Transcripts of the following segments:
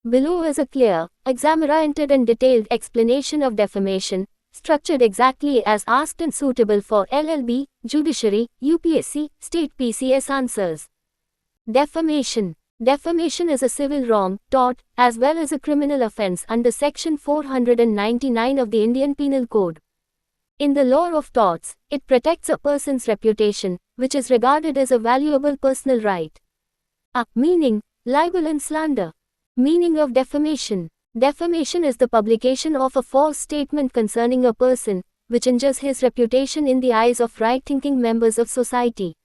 Below is a clear, exam-oriented and detailed explanation of defamation, structured exactly as asked and suitable for LLB, Judiciary, UPSC, State PCS answers. Defamation. Defamation is a civil wrong, tort, as well as a criminal offense under Section 499 of the Indian Penal Code. In the law of torts, it protects a person's reputation, which is regarded as a valuable personal right. Meaning, libel and slander. Meaning of defamation. Defamation is the publication of a false statement concerning a person, which injures his reputation in the eyes of right-thinking members of society.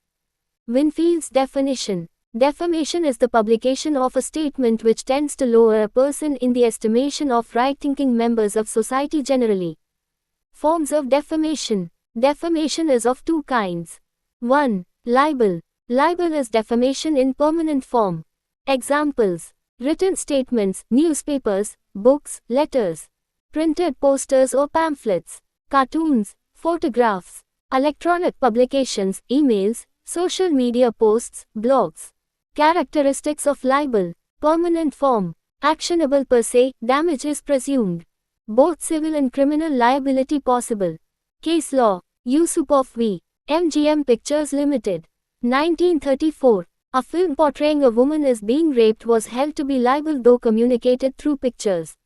Winfield's definition. Defamation is the publication of a statement which tends to lower a person in the estimation of right-thinking members of society generally. Forms of defamation. Defamation is of two kinds. 1. Libel. Libel is defamation in permanent form. Examples: written statements, newspapers, books, letters, printed posters or pamphlets, cartoons, photographs, electronic publications, emails, social media posts, blogs. Characteristics of libel. Permanent form. Actionable per se, damage is presumed. Both civil and criminal liability possible. Case law. Yusupov v. MGM Pictures Limited. 1934. A film portraying a woman as being raped was held to be libel though communicated through pictures.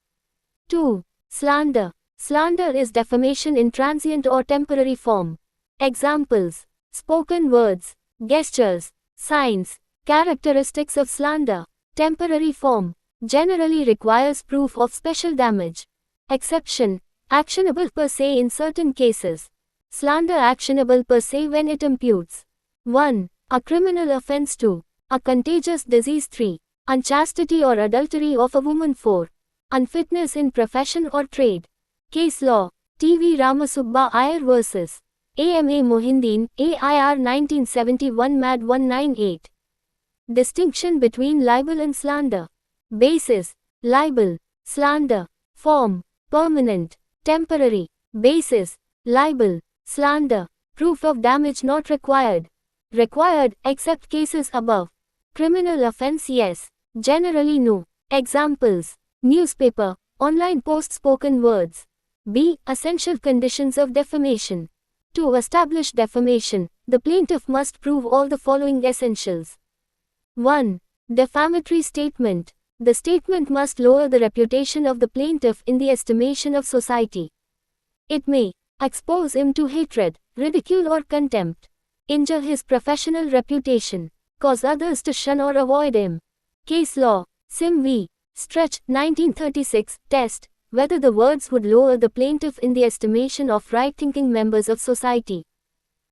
2. Slander. Slander is defamation in transient or temporary form. Examples: spoken words, gestures, signs. Characteristics of slander. Temporary form. Generally requires proof of special damage. Exception: actionable per se in certain cases. Slander actionable per se when it imputes 1. A criminal offense. 2. A contagious disease. 3. Unchastity or adultery of a woman. 4. Unfitness in profession or trade. Case law. T.V. Ramasubba Iyer vs. A.M.A. Mohindeen, A.I.R. 1971 Mad 198. Distinction between libel and slander. Basis: libel, slander. Form: permanent, temporary. Basis: libel, slander. Proof of damage not required. Required, except cases above. Criminal offense yes. Generally no. Examples: newspaper, online post, spoken words. B. Essential conditions of defamation. To establish defamation, the plaintiff must prove all the following essentials. 1. Defamatory statement. The statement must lower the reputation of the plaintiff in the estimation of society. It may expose him to hatred, ridicule or contempt, injure his professional reputation, cause others to shun or avoid him. Case law. Sim v. Stretch, 1936, test whether the words would lower the plaintiff in the estimation of right-thinking members of society.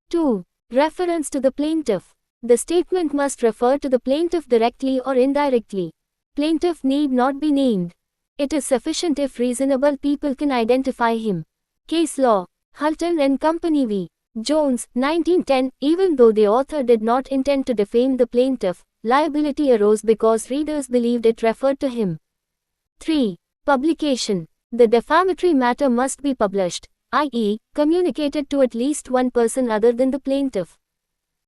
2. Reference to the plaintiff. The statement must refer to the plaintiff directly or indirectly. Plaintiff need not be named. It is sufficient if reasonable people can identify him. Case law. Hulton and Company v. Jones, 1910. Even though the author did not intend to defame the plaintiff, liability arose because readers believed it referred to him. 3. Publication. The defamatory matter must be published, i.e., communicated to at least one person other than the plaintiff.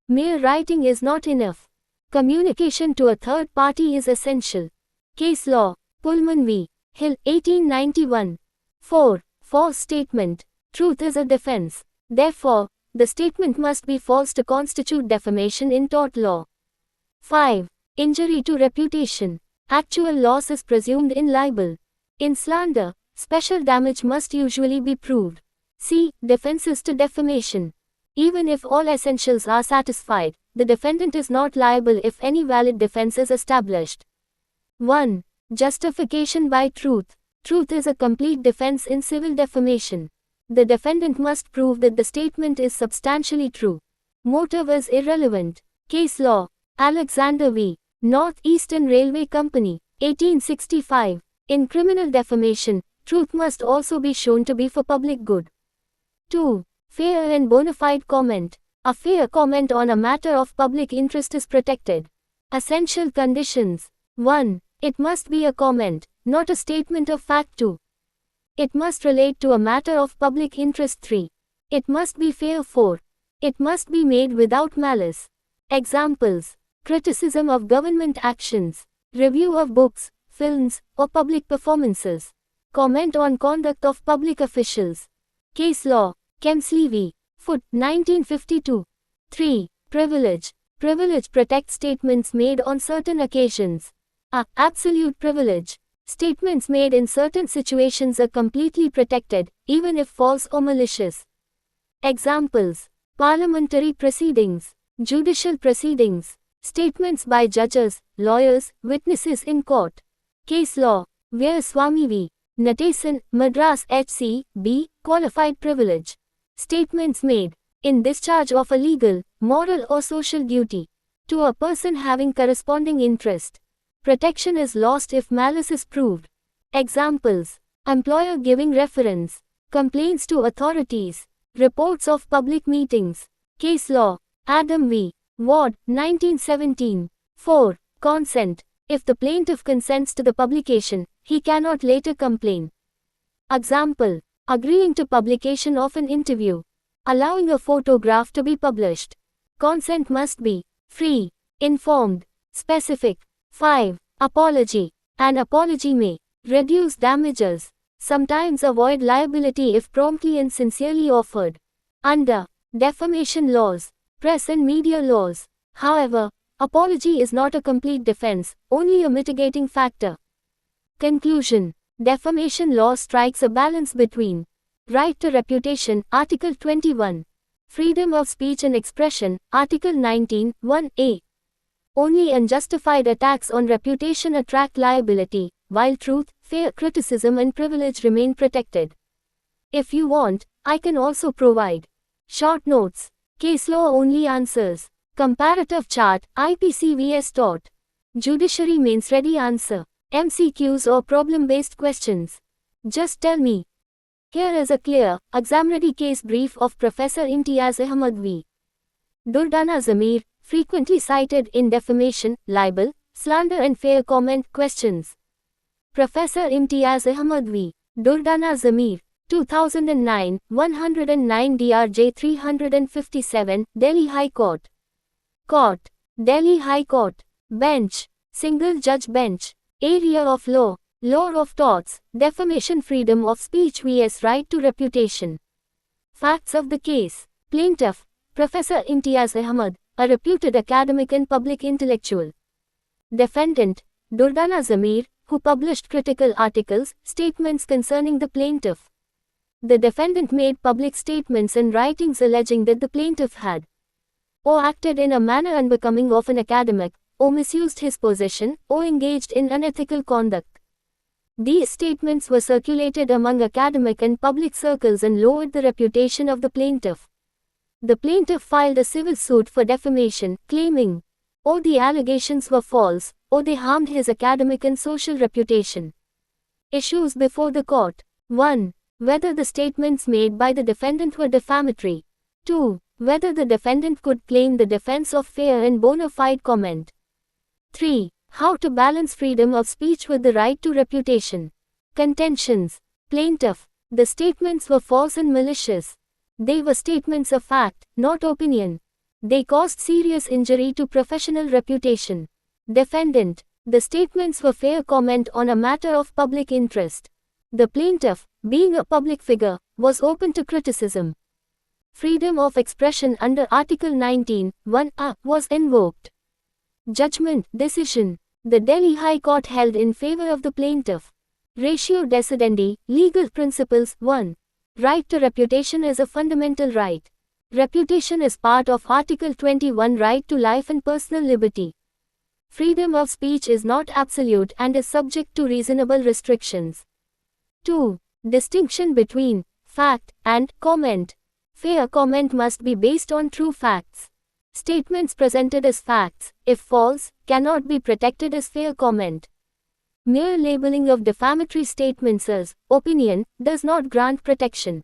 Mere writing is not enough. Communication to a third party is essential. Case law. Pullman v. Hill, 1891. 4. False statement. Truth is a defense. Therefore, the statement must be false to constitute defamation in tort law. 5. Injury to reputation. Actual loss is presumed in libel. In slander, special damage must usually be proved. See, defenses to defamation. Even if all essentials are satisfied, the defendant is not liable if any valid defense is established. 1. Justification by truth. Truth is a complete defense in civil defamation. The defendant must prove that the statement is substantially true. Motive is irrelevant. Case law. Alexander v. North Eastern Railway Company, 1865. In criminal defamation, truth must also be shown to be for public good. 2. Fair and bona fide comment. A fair comment on a matter of public interest is protected. Essential conditions. 1. It must be a comment, not a statement of fact. 2. It must relate to a matter of public interest. 3. It must be fair. 4. It must be made without malice. Examples: criticism of government actions, review of books, films, or public performances. Comment on conduct of public officials. Case law, Kemsley v. Foot, 1952. 3. Privilege. Privilege protects statements made on certain occasions. A. Absolute privilege. Statements made in certain situations are completely protected, even if false or malicious. Examples: parliamentary proceedings, judicial proceedings, statements by judges, lawyers, witnesses in court. Case law, Veeraswamy v. Natesan, Madras HC, B. Qualified privilege. Statements made in discharge of a legal, moral or social duty to a person having corresponding interest. Protection is lost if malice is proved. Examples: employer giving reference, complaints to authorities, reports of public meetings. Case law, Adam v. Ward, 1917. 4. Consent. If the plaintiff consents to the publication, he cannot later complain. Example: agreeing to publication of an interview, allowing a photograph to be published. Consent must be free, informed, specific. 5. Apology. An apology may reduce damages, sometimes avoid liability if promptly and sincerely offered. Under defamation laws, press and media laws, however, apology is not a complete defense, only a mitigating factor. Conclusion: defamation law strikes a balance between right to reputation, Article 21, freedom of speech and expression, Article 19, 1a. Only unjustified attacks on reputation attract liability, while truth, fair criticism and privilege remain protected. If you want, I can also provide short notes, case law only answers, comparative chart, IPC vs tort, judiciary means ready answer, MCQs or problem-based questions. Just tell me. Here is a clear, exam-ready case brief of Professor Imtiaz Ahmad v. Durdana Zamir, frequently cited in defamation, libel, slander and fair comment questions. Professor Imtiaz Ahmad v. Durdana Zamir, 2009, 109 DRJ 357, Delhi High Court. Court, Delhi High Court. Bench, Single Judge Bench. Area of law, law of torts, defamation, freedom of speech vs right to reputation. Facts of the case. Plaintiff, Professor Imtiaz Ahmad, a reputed academic and public intellectual. Defendant, Durdana Zamir, who published critical articles, statements concerning the plaintiff. The defendant made public statements and writings alleging that the plaintiff had or acted in a manner unbecoming of an academic, or misused his position, or engaged in unethical conduct. These statements were circulated among academic and public circles and lowered the reputation of the plaintiff. The plaintiff filed a civil suit for defamation, claiming, or the allegations were false, or they harmed his academic and social reputation. Issues before the court. 1. Whether the statements made by the defendant were defamatory. 2. Whether the defendant could claim the defense of fair and bona fide comment. 3. How to balance freedom of speech with the right to reputation. Contentions. Plaintiff. The statements were false and malicious. They were statements of fact, not opinion. They caused serious injury to professional reputation. Defendant. The statements were fair comment on a matter of public interest. The plaintiff, being a public figure, was open to criticism. Freedom of expression under Article 19, 1a, was invoked. Judgment, decision. The Delhi High Court held in favor of the plaintiff. Ratio decidendi, legal principles. 1. Right to reputation is a fundamental right. Reputation is part of Article 21, right to life and personal liberty. Freedom of speech is not absolute and is subject to reasonable restrictions. 2. Distinction between fact and comment. Fair comment must be based on true facts. Statements presented as facts, if false, cannot be protected as fair comment. Mere labeling of defamatory statements as opinion does not grant protection.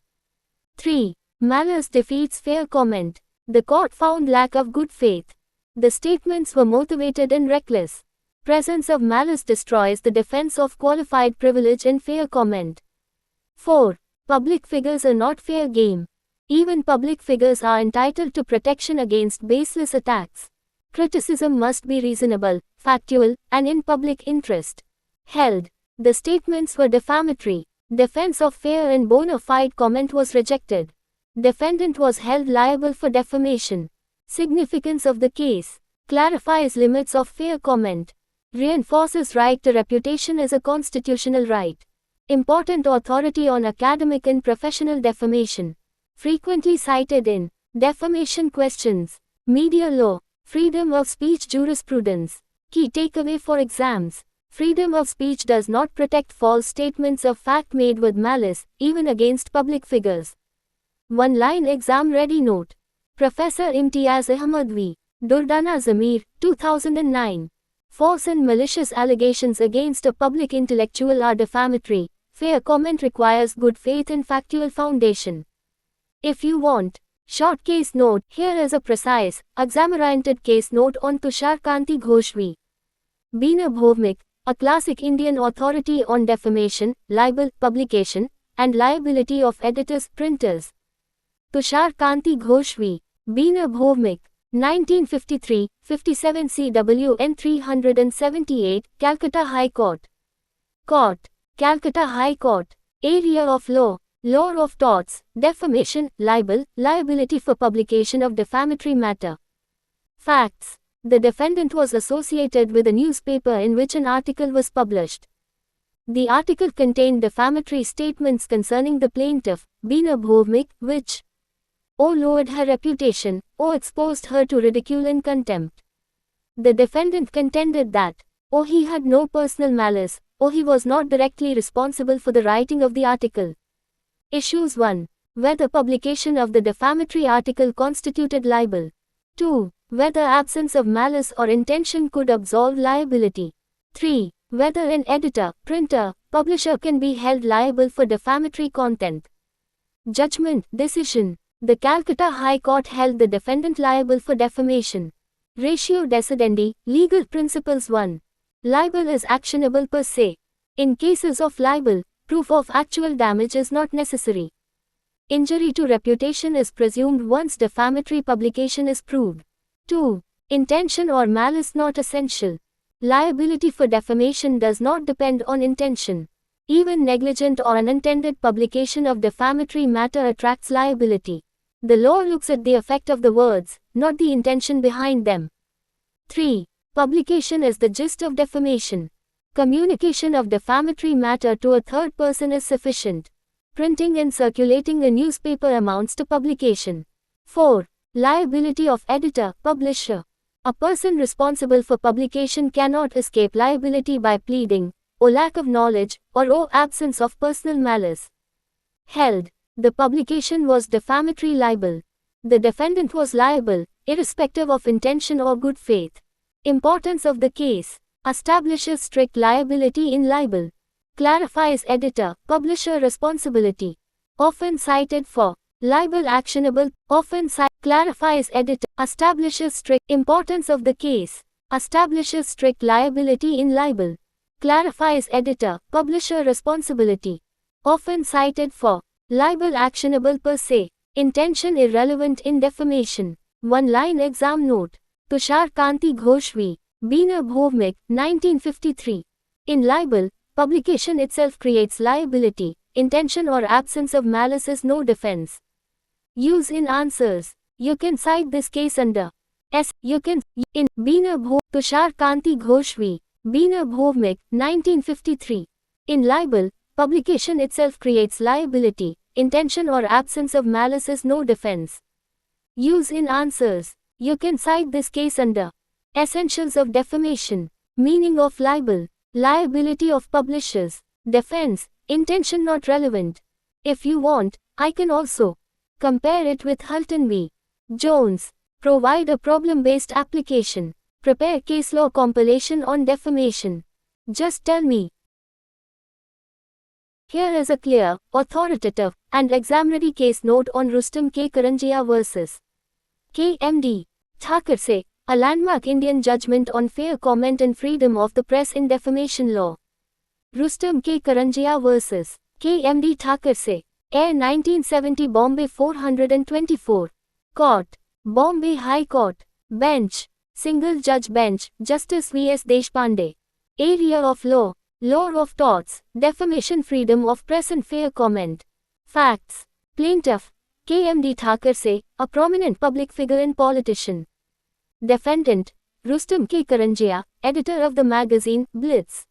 3. Malice defeats fair comment. The court found lack of good faith. The statements were motivated and reckless. Presence of malice destroys the defense of qualified privilege and fair comment. 4. Public figures are not fair game. Even public figures are entitled to protection against baseless attacks. Criticism must be reasonable, factual, and in public interest. Held. The statements were defamatory. Defense of fair and bona fide comment was rejected. Defendant was held liable for defamation. Significance of the case. Clarifies limits of fair comment. Reinforces right to reputation as a constitutional right. Important authority on academic and professional defamation. Frequently cited in defamation questions, media law, freedom of speech jurisprudence. Key takeaway for exams. Freedom of speech does not protect false statements of fact made with malice, even against public figures. One-line exam-ready note. Professor Imtiaz Ahmad V. Durdana Zamir, 2009. False and malicious allegations against a public intellectual are defamatory. Fair comment requires good faith and factual foundation. If you want short case note, here is a precise, exam-oriented case note on Tushar Kanti Ghosh v. Beena Bhowmik, a classic Indian authority on defamation, libel, publication, and liability of editors, printers. Tushar Kanti Ghosh v. Beena Bhowmik, 1953, 57 CWN 378, Calcutta High Court. Court. Calcutta High Court. Area of law. Law of torts, defamation, libel, liability for publication of defamatory matter. Facts. The defendant was associated with a newspaper in which an article was published. The article contained defamatory statements concerning the plaintiff, Beena Bhowmik, which lowered her reputation, or exposed her to ridicule and contempt. The defendant contended that he had no personal malice, or he was not directly responsible for the writing of the article. Issues 1. Whether publication of the defamatory article constituted libel. 2. Whether absence of malice or intention could absolve liability. 3. Whether an editor, printer, publisher can be held liable for defamatory content. Judgment, decision. The Calcutta High Court held the defendant liable for defamation. Ratio decidendi, legal principles 1. Libel is actionable per se. In cases of libel, proof of actual damage is not necessary. Injury to reputation is presumed once defamatory publication is proved. 2. Intention or malice not essential. Liability for defamation does not depend on intention. Even negligent or unintended publication of defamatory matter attracts liability. The law looks at the effect of the words, not the intention behind them. 3. Publication is the gist of defamation. Communication of defamatory matter to a third person is sufficient. Printing and circulating a newspaper amounts to publication. 4. Liability of editor, publisher. A person responsible for publication cannot escape liability by pleading, or lack of knowledge, or absence of personal malice. Held. The publication was defamatory libel. The defendant was liable, irrespective of intention or good faith. Importance of the case. Establishes strict liability in libel. Clarifies editor, publisher responsibility. Often cited for libel actionable, clarifies editor, establishes strict importance of the case. Establishes strict liability in libel. Clarifies editor, publisher responsibility. Often cited for libel actionable per se. Intention irrelevant in defamation. One-line exam note. Tushar Kanti Ghosh v. Beena Bhowmik, 1953. In libel, publication itself creates liability. Intention or absence of malice is no defense. Use in answers. You can cite this case under S. You can in Beena Bhowmik. Tushar Kanti Ghosh v. Beena Bhowmik, 1953. In libel, publication itself creates liability. Intention or absence of malice is no defense. Use in answers. You can cite this case under Essentials of defamation. Meaning of libel. Liability of publishers. Defense. Intention not relevant. If you want, I can also compare it with Hulton v. Jones. Provide a problem-based application. Prepare case law compilation on defamation. Just tell me. Here is a clear, authoritative, and exam-ready case note on Rustam K. Karanjia vs. KMD. Thakurse, a landmark Indian judgment on fair comment and freedom of the press in defamation law. Rustam K. Karanjia vs. KMD Thakurse. Air 1970 Bombay 424. Court. Bombay High Court. Bench. Single Judge Bench, Justice V. S. Deshpande. Area of law. Law of torts, defamation, freedom of press and fair comment. Facts. Plaintiff, KMD Thakurse, a prominent public figure and politician. Defendant, Rustam K. Karanjia, editor of the magazine, Blitz.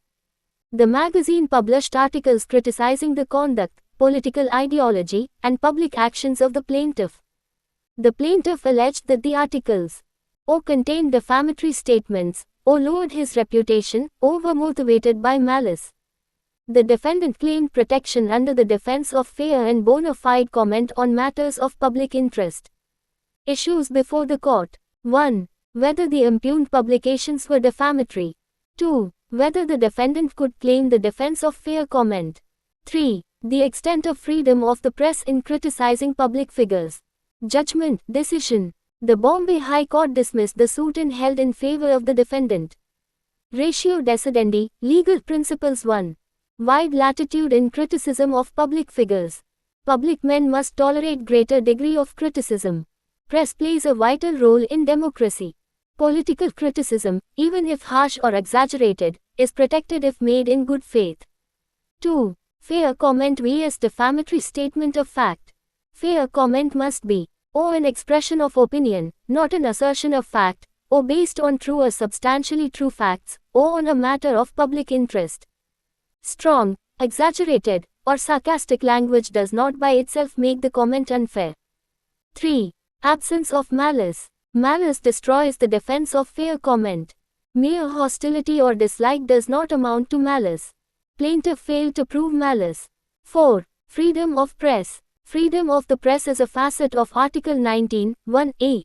The magazine published articles criticizing the conduct, political ideology, and public actions of the plaintiff. The plaintiff alleged that the articles contained defamatory statements, lowered his reputation, or were motivated by malice. The defendant claimed protection under the Defense of Fair and Bona Fide Comment on Matters of Public Interest. Issues before the court. 1. Whether the impugned publications were defamatory. 2. Whether the defendant could claim the defense of fair comment. 3. The extent of freedom of the press in criticizing public figures. Judgment, decision. The Bombay High Court dismissed the suit and held in favor of the defendant. Ratio decidendi, Legal Principles 1. Wide latitude in criticism of public figures. Public men must tolerate greater degree of criticism. Press plays a vital role in democracy. Political criticism, even if harsh or exaggerated, is protected if made in good faith. 2. Fair comment vs. defamatory statement of fact. Fair comment must be an expression of opinion, not an assertion of fact, or based on true or substantially true facts, or on a matter of public interest. Strong, exaggerated, or sarcastic language does not by itself make the comment unfair. 3. Absence of malice. Malice destroys the defense of fair comment. Mere hostility or dislike does not amount to malice. Plaintiff failed to prove malice. 4. Freedom of press. Freedom of the press is a facet of Article 19, 1a.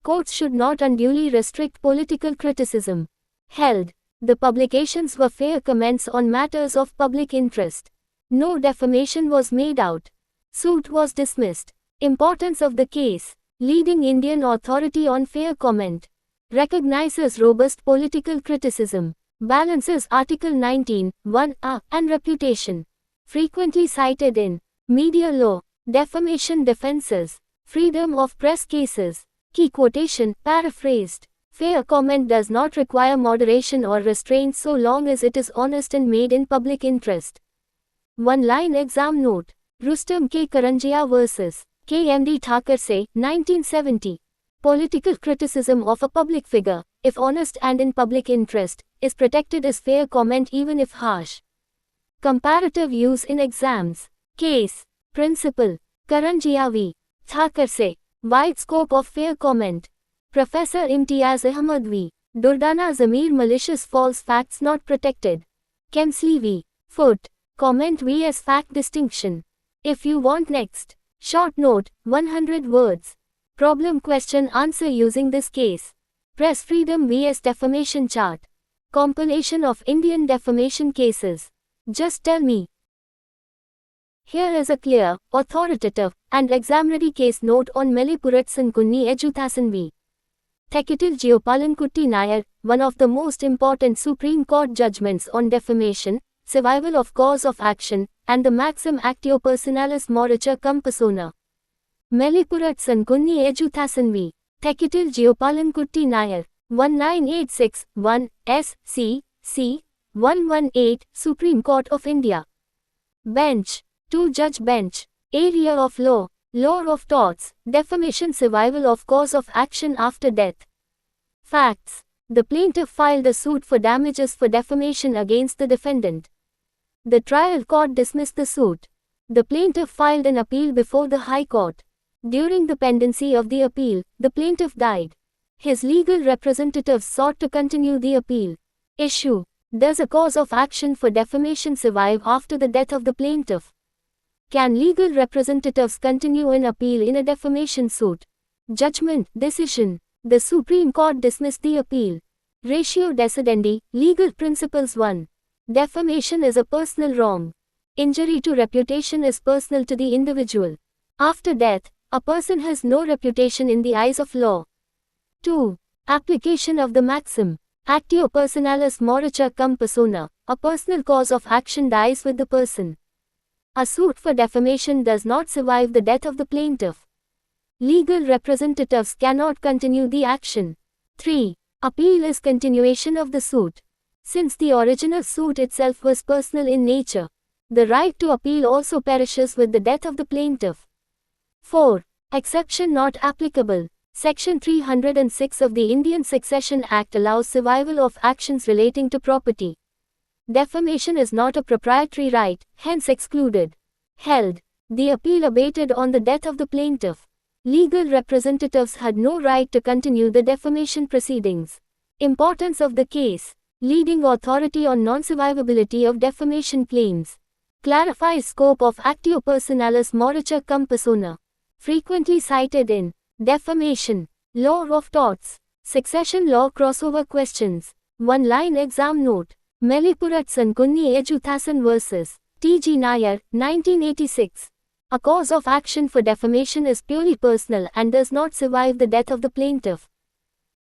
Courts should not unduly restrict political criticism. Held. The publications were fair comments on matters of public interest. No defamation was made out. Suit was dismissed. Importance of the case. Leading Indian authority on fair comment. Recognizes robust political criticism. Balances Article 19, 1a, and reputation. Frequently cited in media law, defamation defenses, freedom of press cases. Key quotation, paraphrased. Fair comment does not require moderation or restraint so long as it is honest and made in public interest. One-line exam note. Rustam K. Karanjia vs. KMD Thakurse, 1970. Political criticism of a public figure, if honest and in public interest, is protected as fair comment even if harsh. Comparative use in exams. Case. Principle. Karanjia v. Thakurse. Wide scope of fair comment. Professor Imtiaz Ahmad v. Durdana Zamir malicious false facts not protected. Kemsley v. Foot. Comment vs. fact distinction. If you want next. Short note, 100 words. Problem question answer using this case. Press freedom vs. defamation chart. Compilation of Indian defamation cases. Just tell me. Here is a clear, authoritative, and exam-ready case note on Melipurat Sankunni Ejuthasan v. Thekittil Geopalankutty Nayar, one of the most important Supreme Court judgments on defamation, survival of cause of action, and the maxim actio personalis moritur cum persona. Melipurat Sankunni Ejuthasan v. Thekittil Geopalankutty Nayar, 19861, S.C. C. 118, Supreme Court of India. Bench. 2-judge bench. Area of law. Law of torts. Defamation survival of cause of action after death. Facts. The plaintiff filed a suit for damages for defamation against the defendant. The trial court dismissed the suit. The plaintiff filed an appeal before the High Court. During the pendency of the appeal, the plaintiff died. His legal representatives sought to continue the appeal. Issue. Does a cause of action for defamation survive after the death of the plaintiff? Can legal representatives continue an appeal in a defamation suit? Judgment, decision. The Supreme Court dismissed the appeal. Ratio decidendi, Legal Principles 1. Defamation is a personal wrong. Injury to reputation is personal to the individual. After death, a person has no reputation in the eyes of law. 2. Application of the maxim. Actio personalis moritur cum persona. A personal cause of action dies with the person. A suit for defamation does not survive the death of the plaintiff. Legal representatives cannot continue the action. 3. Appeal is continuation of the suit. since the original suit itself was personal in nature. The right to appeal also perishes with the death of the plaintiff. 4. Exception not applicable. Section 306 of the Indian Succession Act allows survival of actions relating to property. Defamation is not a proprietary right, hence excluded. Held. The appeal abated on the death of the plaintiff. Legal representatives had no right to continue the defamation proceedings. Importance of the case. Leading authority on non-survivability of defamation claims. Clarifies scope of actio personalis moritur cum persona. Frequently cited in defamation, law of torts, succession law crossover questions. One-line exam note. Melipuratsan Kunni Ejuthasan vs. T.G. Nair, 1986. A cause of action for defamation is purely personal and does not survive the death of the plaintiff.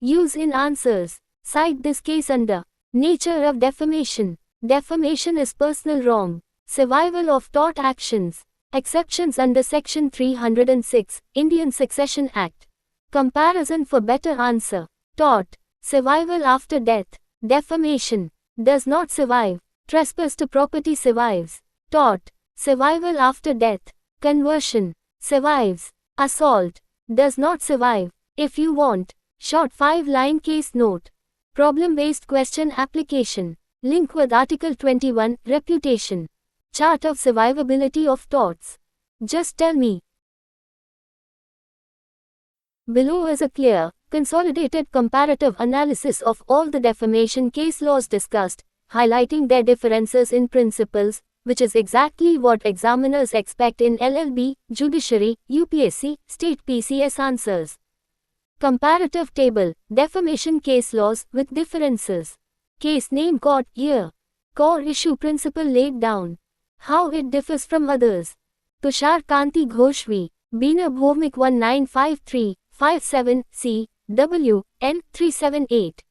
Use in answers. Cite this case under nature of defamation. Defamation is personal wrong. Survival of tort actions. Exceptions under Section 306, Indian Succession Act. Comparison for better answer. Tort. Survival after death. Defamation. Does not survive. Trespass to property survives. Tort. Survival after death. Conversion. Survives. Assault. Does not survive. If you want. Short 5-line case note. Problem-based question application. Link with Article 21, Reputation. Chart of survivability of torts. Just tell me. Below is a clear, consolidated comparative analysis of all the defamation case laws discussed, highlighting their differences in principles, which is exactly what examiners expect in LLB, judiciary, UPSC, state PCS answers. Comparative table, defamation case laws with differences. Case name, court, year. Core issue principle laid down. How it differs from others. Tushar Kanti Ghosh v. Bina Bhowmik 1953-57 C. W. N. 378.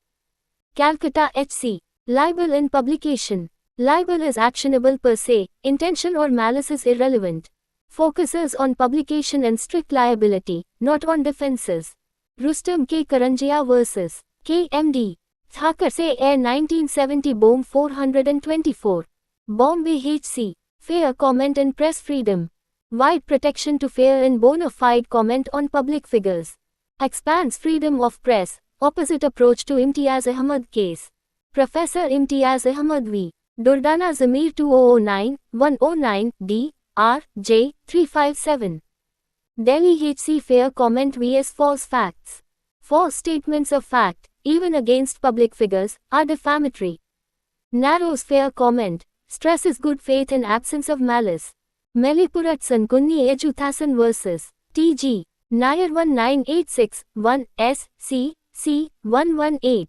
Calcutta HC. Libel in publication. Libel is actionable per se, intention or malice is irrelevant. Focuses on publication and strict liability, not on defenses. Rustam K. Karanjia vs. KMD. Thakur Se Air 1970 Bohm 424. Bombay HC. Fair comment and press freedom. Wide protection to fair and bona fide comment on public figures. Expands freedom of press. Opposite approach to Imtiaz Ahmad case. Professor Imtiaz Ahmad v. Durdana Zamir 2009-109 D. R. J. 357. Delhi HC Fair comment vs false facts. False statements of fact, even against public figures, are defamatory. Narrows fair comment. Stresses good faith and absence of malice. Melipuratsan Kunni Ejuthasan vs. T.G. Nair 1986-1 S. C. C. 118.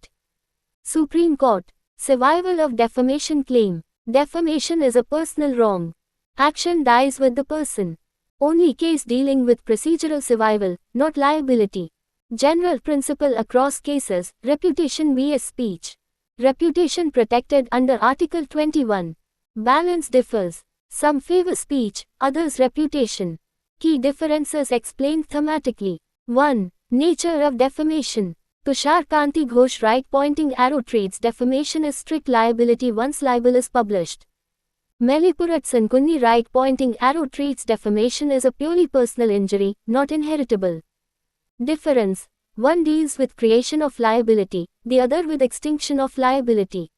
Supreme Court. Survival of defamation claim. Defamation is a personal wrong. Action dies with the person. Only case dealing with procedural survival, not liability. General principle across cases, reputation vs speech. Reputation protected under Article 21. Balance differs. Some favor speech, others reputation. Key differences explained thematically. 1. Nature of defamation. Tushar Kanti Ghosh right pointing arrow treats defamation as strict liability once libel is published. Melipuratsan Kunni right pointing arrow treats defamation as a purely personal injury, not inheritable. Difference. One deals with creation of liability, the other with extinction of liability.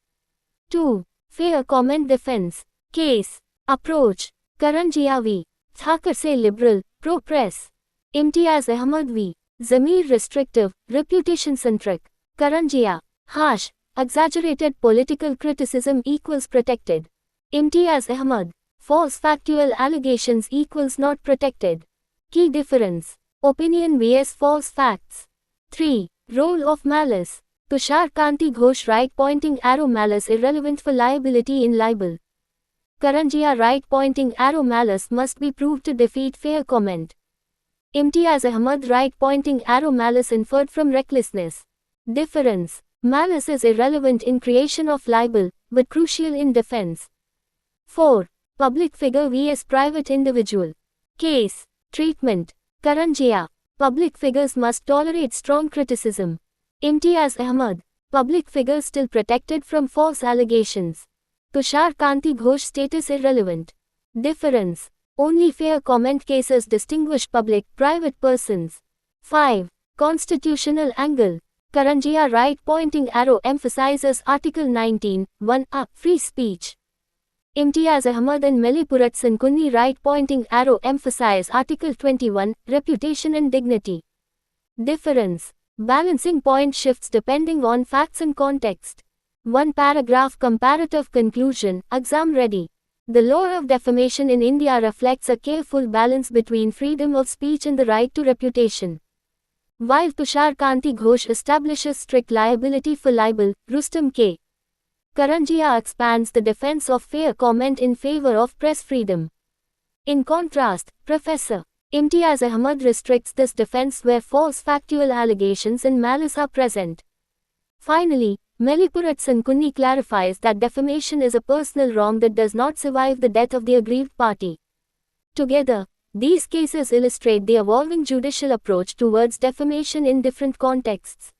2. Fair comment defense. Case. Approach. Karanjia v. Thakur Se liberal, pro-press. Imtiaz Ahmad v. Zamir restrictive, reputation-centric. Karanjia. Harsh, exaggerated political criticism equals protected. Imtiaz Ahmad. False factual allegations equals not protected. Key difference. Opinion vs false facts. 3. Role of malice. Tushar Kanti Ghosh right pointing arrow malice irrelevant for liability in libel. Karanjia right pointing arrow malice must be proved to defeat fair comment. Imtiaz Ahmad right pointing arrow malice inferred from recklessness. Difference. Malice is irrelevant in creation of libel, but crucial in defense. 4. Public figure vs private individual. Case. Treatment. Karanjia. Public figures must tolerate strong criticism. Imtiaz Ahmad. Public figure still protected from false allegations. Tushar Kanti Ghosh status irrelevant. Difference. Only fair comment cases distinguish public-private persons. 5. Constitutional angle. Karanjia right-pointing arrow emphasizes Article 19, 1A, free speech. Imtiaz Ahmad and Melipurat Kunni right-pointing arrow emphasize Article 21, reputation and dignity. Difference. Balancing point shifts depending on facts and context. One paragraph comparative conclusion, exam ready. The law of defamation in India reflects a careful balance between freedom of speech and the right to reputation. While Tushar Kanti Ghosh establishes strict liability for libel, Rustom K. Karanjia expands the defense of fair comment in favor of press freedom. In contrast, Professor Imtiaz Ahmad restricts this defense where false factual allegations and malice are present. Finally, Melipurat Kunni clarifies that defamation is a personal wrong that does not survive the death of the aggrieved party. Together, these cases illustrate the evolving judicial approach towards defamation in different contexts.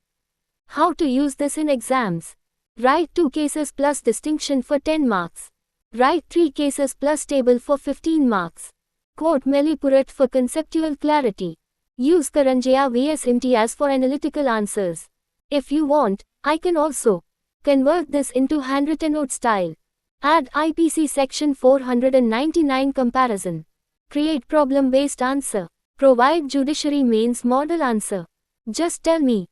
How to use this in exams? Write 2 cases plus distinction for 10 marks. Write 3 cases plus table for 15 marks. Quote Melipurat for conceptual clarity. Use Karanjia vs Imtiaz for analytical answers. If you want, I can also convert this into handwritten note style. Add IPC section 499 comparison. Create problem-based answer. Provide judiciary mains model answer. Just tell me,